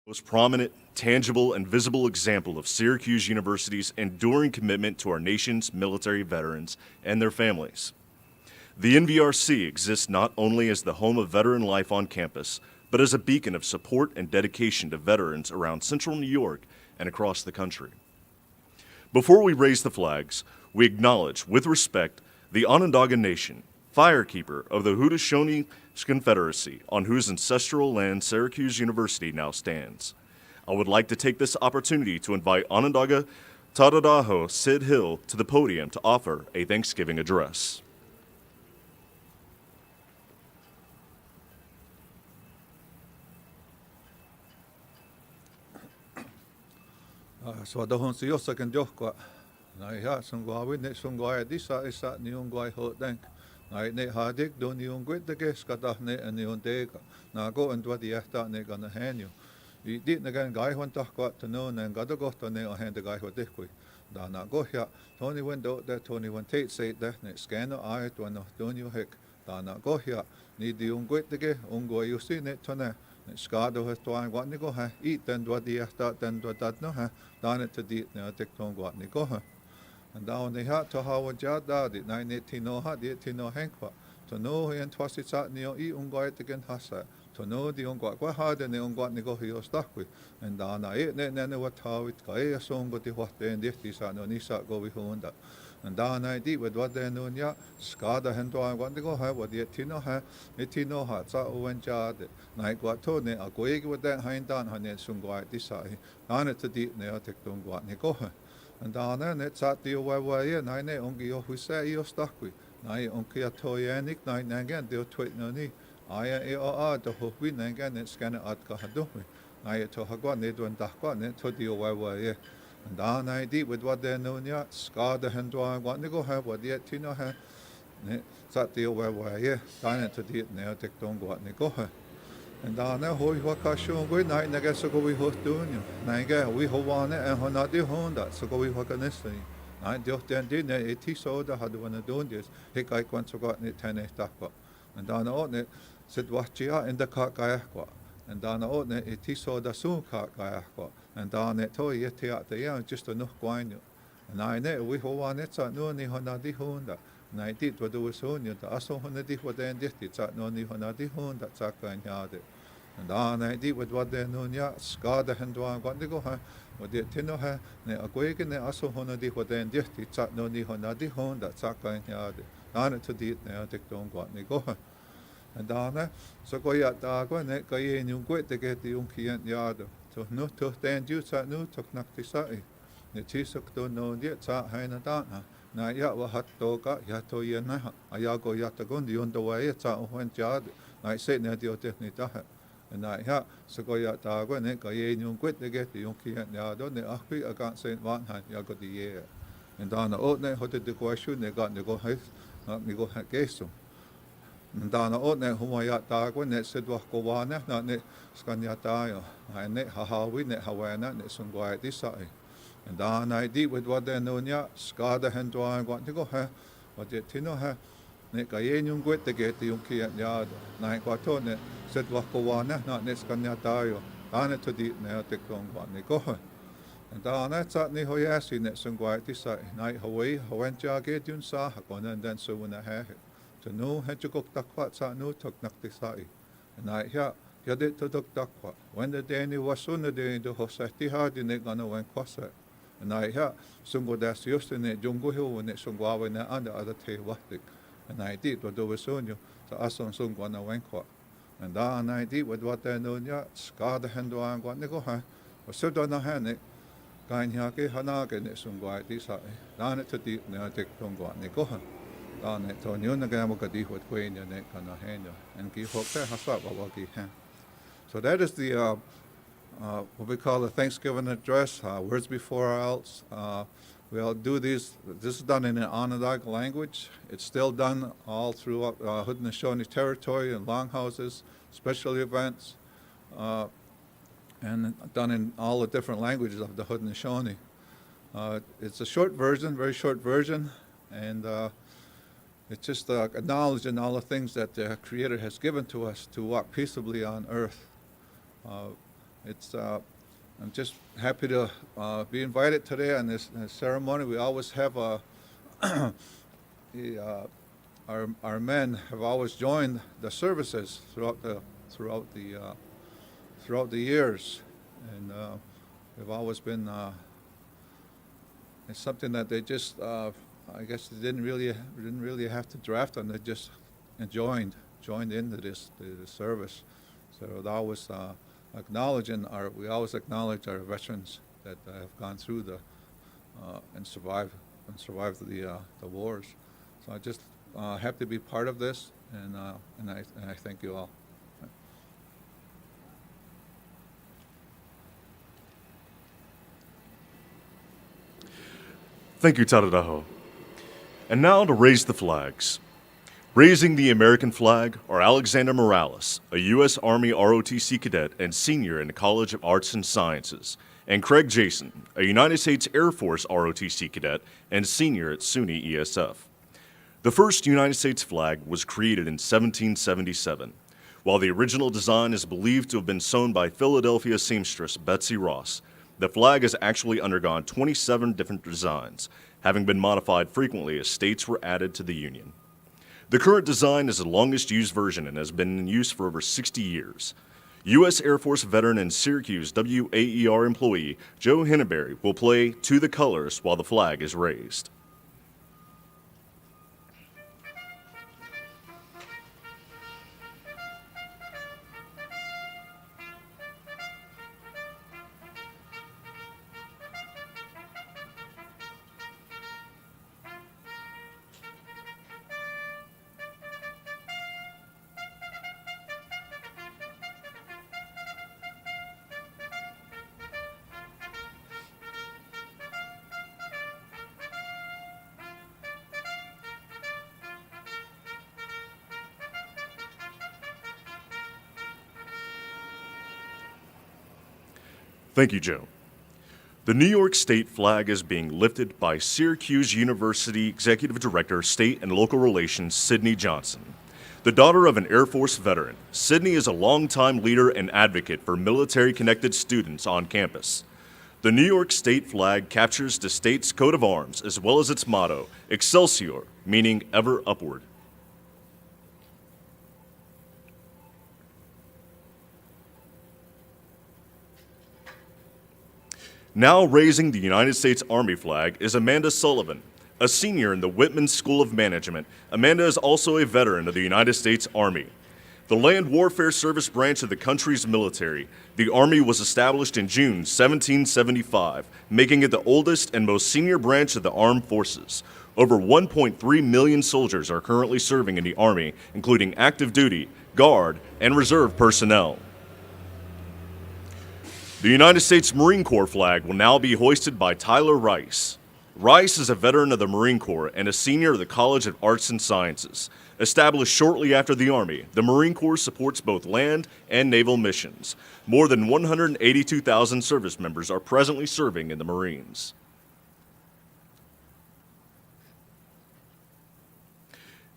Most prominent, tangible, and visible example of Syracuse University's enduring commitment to our nation's military veterans and their families. The NVRC exists not only as the home of veteran life on campus, but as a beacon of support and dedication to veterans around central New York and across the country. Before we raise the flags, we acknowledge with respect the Onondaga Nation, firekeeper of the Haudenosaunee Confederacy, on whose ancestral land Syracuse University now stands. I would like to take this opportunity to invite Onondaga Tadodaho Sid Hill to the podium to offer a Thanksgiving address. Suadahon si yosakan johkwa. Nai ha sungwa wine sungwa disa isa ni ungwa ho denk. Nai ne hadik do ni ungwit de skata ne ani ondega. Na go and what the yata ne gana hanyu. I dit na gan gai hon takwa to no na gada go to ne o hand the guy ho dekwi. Da na go ya Tony window that Tony went tate say that ne scanner eye to no don you hick. Da na go ya ni di ungwit de ungwa you see ne to ne. Skado has to what ni go ha eat then what the yata then what that no ha. Dan it to dit ne tek ton what ni go ha. And down the hat to how jad did 918 no hat 18 no hankwa to know and twasit sat neo e ungoit again hasa to know the ungwa kwa hard and the ungwa ni go hio stuck with and down I ne ne what how it ka e song got the what and this is no nisa go we honda and down I did with what they know ya skada and to I want to go have what the tino ha etino hat sa when jad night what to ne a go e with that hind down han sungwa this I dan it to the ne tek ungwa ni go and down there, it's at the way, and I know only who say you're stuck with. I only a toy and again, they'll tweet no need. I are the hope we again, it's gonna at Kahadumi. I to Haguan, they don't Dakwan, it to the way. And down I did with what they know yet, scar the hand to I want to go have what yet Tino had. It's at the way, down it to the nail take don't go what they go. And down there, who wakasho good night, and I guess we host doing you. Nanga, we hold on it and not the Honda, so go we walk on this thing. I just didn't it is so that had one of doing this. Hick I once got it 10 takwa. And down on it said what you are in the car gayakwa. And down on it is so the soon car gayakwa. And down it toy yet at the end just enough guine you. And I know we hold on it, so no ni honadi Honda. And I did what was on you, the aso honadi what then did it, so no ni honadi Honda, Saka and Yard. And down I did with what they know ya, Skada and Dwan got to go ha, what they tino ha, ne a quake and the aso honadi what then did it, so no ni honadi Honda, Saka and Yard. Down it to the ne take don't got to go ha. And down so go ya dagwa ne gaye and you quit to get the unki and yard. So no to stand you sat no took knock the sai. The chisok don't know yet, sat hina dana. Na ya wa hat toga ya to ye na ayago ya ta gon di on the way it's out when jad na say ne dio techni ta and na ya so go ya ta go ne ka ye nyung quit de get yung ki ya do ne a pi a kan say wan han ya go di ye and da na o ne hot de question ne got ne go ha ni go ha keso and da na o ne hu ya ta go ne se do ko wa ne na ne skan ya ta yo ne ha wi ne ha wa na ne sun go ai sai. And down I did with what they know ya, Skada and Dwan got to go ha, what yet Tino ha, Nekayen quit to get the Unki at yard, Nine Quatone, said Wakawana, not Neskanyatayo, down it to the Neotic on what they go. And down that's at Nihoyasi, Netsun Guati side, night Hawaii, Hawenja get you saw, and then so when I had it. To know had you cooked the quats at no took Nakti sai. And I hear, you did to took Dakwa. When the day was sooner day into Hosati hard in it gonna went quasset. And I hear Sungo das just in it, Jungo Hill, when it's Sungo and the other Tawatik. And I did what over soon you to us on Sungo and a Wankwa. And down I did with what they know ya, scar the hand on what they go ha, or sit on a hand it, Gain Yaki Hanag and it's Sungo this side. Down it to deep now take Tongo and they go ha. Down it to Nunagamakadi with Queen and neck on a hand and give hope there has up what he had. So that is the what we call the Thanksgiving address, words before else. We'll do these. This is done in an Onondaga language. It's still done all throughout Haudenosaunee territory and longhouses, special events, and done in all the different languages of the Haudenosaunee. It's a short version, very short version, and it's just acknowledging all the things that the Creator has given to us to walk peaceably on earth. I'm just happy to be invited today on this ceremony. We always have our men have always joined the services throughout the years, and they've always been. It's something that they just I guess they didn't really have to draft them. They just joined into the service. So they always we always acknowledge our veterans that have gone through and survived the wars. So I just happy to be part of this, and I thank you all. Thank you, Tadodaho. And now to raise the flags. Raising the American flag are Alexander Morales, a U.S. Army ROTC cadet and senior in the College of Arts and Sciences, and Craig Jason, a United States Air Force ROTC cadet and senior at SUNY ESF. The first United States flag was created in 1777. While the original design is believed to have been sewn by Philadelphia seamstress Betsy Ross, the flag has actually undergone 27 different designs, having been modified frequently as states were added to the Union. The current design is the longest used version and has been in use for over 60 years. U.S. Air Force veteran and Syracuse WAER employee Joe Henneberry will play "To the Colors" while the flag is raised. Thank you, Joe. The New York State flag is being lifted by Syracuse University Executive Director, State and Local Relations, Sydney Johnson. The daughter of an Air Force veteran, Sydney is a longtime leader and advocate for military-connected students on campus. The New York State flag captures the state's coat of arms as well as its motto, Excelsior, meaning ever upward. Now raising the United States Army flag is Amanda Sullivan, a senior in the Whitman School of Management. Amanda is also a veteran of the United States Army. The Land Warfare Service branch of the country's military, the Army was established in June 1775, making it the oldest and most senior branch of the armed forces. Over 1.3 million soldiers are currently serving in the Army, including active duty, Guard, and Reserve personnel. The United States Marine Corps flag will now be hoisted by Tyler Rice. Rice is a veteran of the Marine Corps and a senior of the College of Arts and Sciences. Established shortly after the Army, the Marine Corps supports both land and naval missions. More than 182,000 service members are presently serving in the Marines.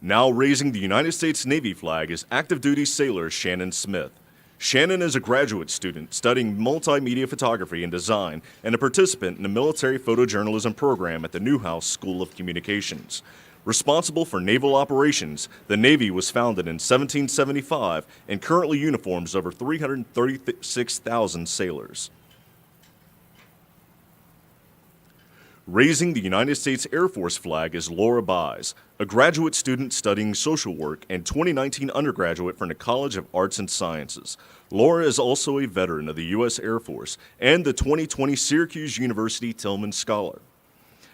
Now raising the United States Navy flag is active duty sailor Shannon Smith. Shannon is a graduate student studying multimedia photography and design and a participant in the military photojournalism program at the Newhouse School of Communications. Responsible for naval operations, the Navy was founded in 1775 and currently uniforms over 336,000 sailors. Raising the United States Air Force flag is Laura Baez, a graduate student studying social work and 2019 undergraduate from the College of Arts and Sciences. Laura is also a veteran of the U.S. Air Force and the 2020 Syracuse University Tillman Scholar.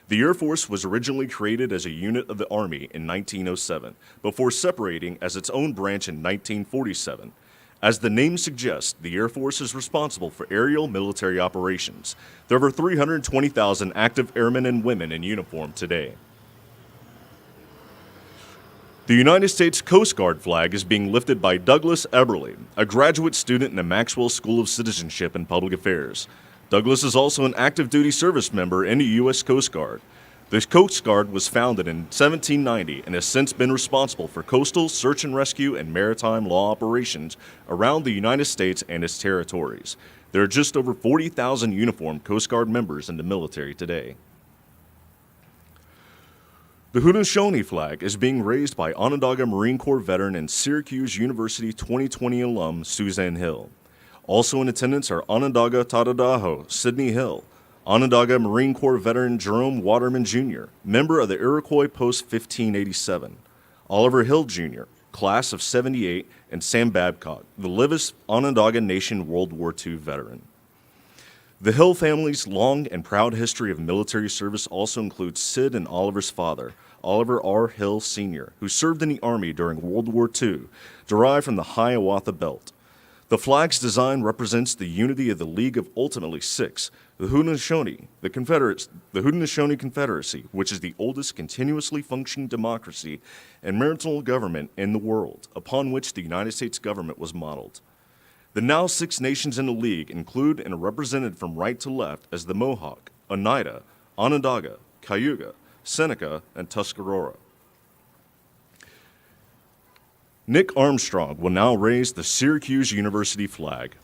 The Air Force was originally created as a unit of the Army in 1907, before separating as its own branch in 1947. As the name suggests, the Air Force is responsible for aerial military operations. There are over 320,000 active airmen and women in uniform today. The United States Coast Guard flag is being lifted by Douglas Eberly, a graduate student in the Maxwell School of Citizenship and Public Affairs. Douglas is also an active duty service member in the U.S. Coast Guard. The Coast Guard was founded in 1790 and has since been responsible for coastal search and rescue and maritime law operations around the United States and its territories. There are just over 40,000 uniformed Coast Guard members in the military today. The Haudenosaunee flag is being raised by Onondaga Marine Corps veteran and Syracuse University 2020 alum Suzanne Hill. Also in attendance are Onondaga Tadodaho, Sidney Hill, Onondaga Marine Corps veteran Jerome Waterman Jr., member of the Iroquois Post 1587, Oliver Hill Jr., class of 78, and Sam Babcock, the livest Onondaga Nation World War II veteran. The Hill family's long and proud history of military service also includes Sid and Oliver's father, Oliver R. Hill Sr., who served in the Army during World War II, derived from the Hiawatha Belt. The flag's design represents the unity of the League of Ultimately Six, the Haudenosaunee, the Haudenosaunee Confederacy, which is the oldest continuously functioning democracy and marital government in the world, upon which the United States government was modeled. The now 6 nations in the League include and are represented from right to left as the Mohawk, Oneida, Onondaga, Cayuga, Seneca, and Tuscarora. Nick Armstrong will now raise the Syracuse University flag.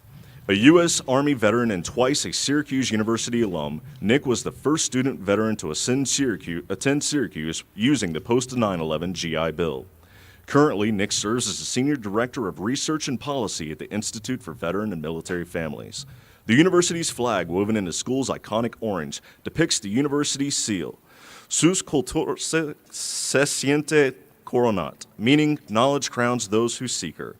A U.S. Army veteran and twice a Syracuse University alum, Nick was the first student veteran to attend Syracuse using the post-9/11 GI Bill. Currently, Nick serves as the Senior Director of Research and Policy at the Institute for Veteran and Military Families. The university's flag, woven in the school's iconic orange, depicts the university's seal, Sus cultor se siente coronat, meaning knowledge crowns those who seek her.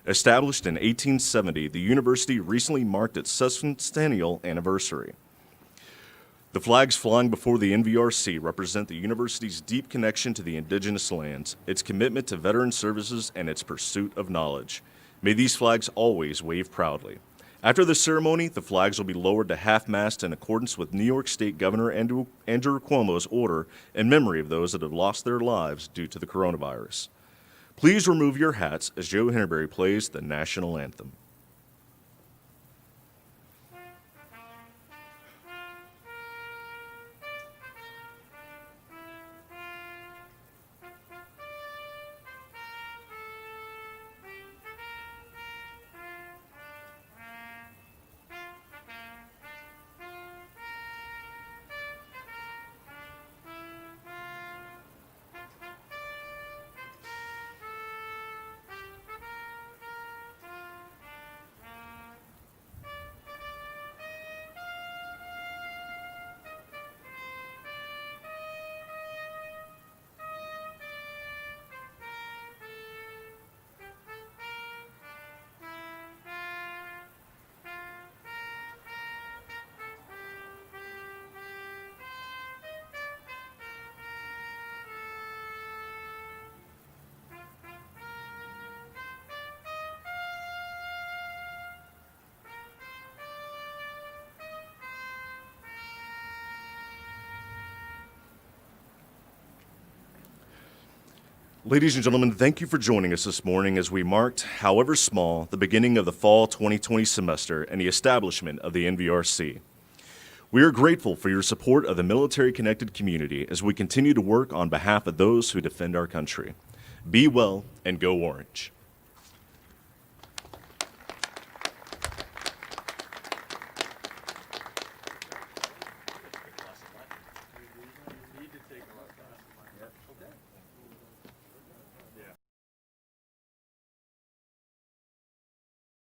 Established in 1870, the university recently marked its sesquicentennial anniversary. The flags flying before the NVRC represent the university's deep connection to the indigenous lands, its commitment to veteran services, and its pursuit of knowledge. May these flags always wave proudly. After the ceremony, the flags will be lowered to half-mast in accordance with New York State Governor Andrew Cuomo's order in memory of those that have lost their lives due to the coronavirus. Please remove your hats as Joe Henneberry plays the national anthem. Ladies and gentlemen, thank you for joining us this morning as we marked, however small, the beginning of the fall 2020 semester and the establishment of the NVRC. We are grateful for your support of the military-connected community as we continue to work on behalf of those who defend our country. Be well and go Orange.